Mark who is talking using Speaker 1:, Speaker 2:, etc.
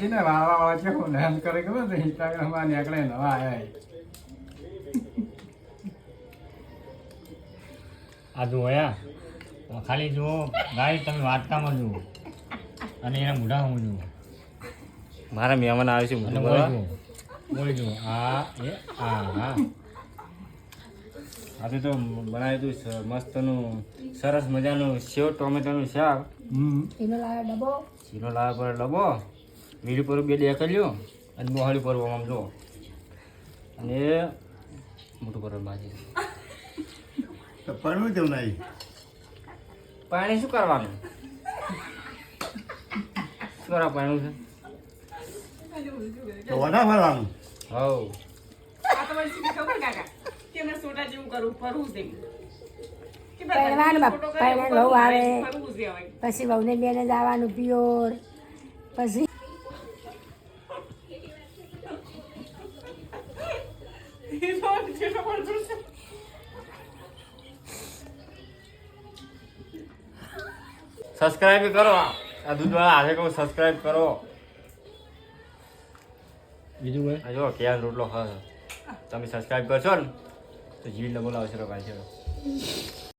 Speaker 1: પછી ને વાળા કેવું નહેન કરે ખબર છે ઇન્સ્ટાગ્રામમાં નીકળે નવા આયા
Speaker 2: આ જોયા ખાલી જુઓ ગાય તમે વાર્તામાં જુઓ અને એના મોઢામાં જુઓ
Speaker 3: મારા મહેમાન આવે છે
Speaker 2: અને બોલી જુઓ બોલી જુઓ આ એ હા
Speaker 3: આજે તો બનાવ્યું હતું મસ્તનું સરસ મજાનું સેવ ટોમેટોનું શાક
Speaker 4: એનો લાવ્યો ડબ્બો
Speaker 3: ચીનો લાવ્યા પર ડબ્બો મીઠું પર બે દેખાડ્યો અને મોહાળી પર આમ જો અને મોટું પર ભાજી
Speaker 5: તો પરણું કેમ નહીં
Speaker 3: પાણી શું કરવાનું શું કરવા પાણી છે
Speaker 5: તો વડા ફરવાનું
Speaker 3: હવ
Speaker 6: આ તો મને ખબર કાકા કે મેં સોટા જેવું કરું ફરવું છે કે
Speaker 4: પહેરવાનું
Speaker 6: ફોટો કરે,
Speaker 4: પહેરવાનું બહુ આવે
Speaker 6: ફરવું છે હવે
Speaker 4: પછી વહુને બેને જવાનું પિયોર પછી
Speaker 3: સબસ્ક્રાઈબ કરો આ દૂધવાળા હાથે કહું સબસ્ક્રાઈબ કરો
Speaker 2: બીજું હોય
Speaker 3: આ જો ક્યાં રોટલો ખાશો તમે સબસ્ક્રાઈબ કરશો ને તો જીવ ને બોલાવશો ભાઈ છે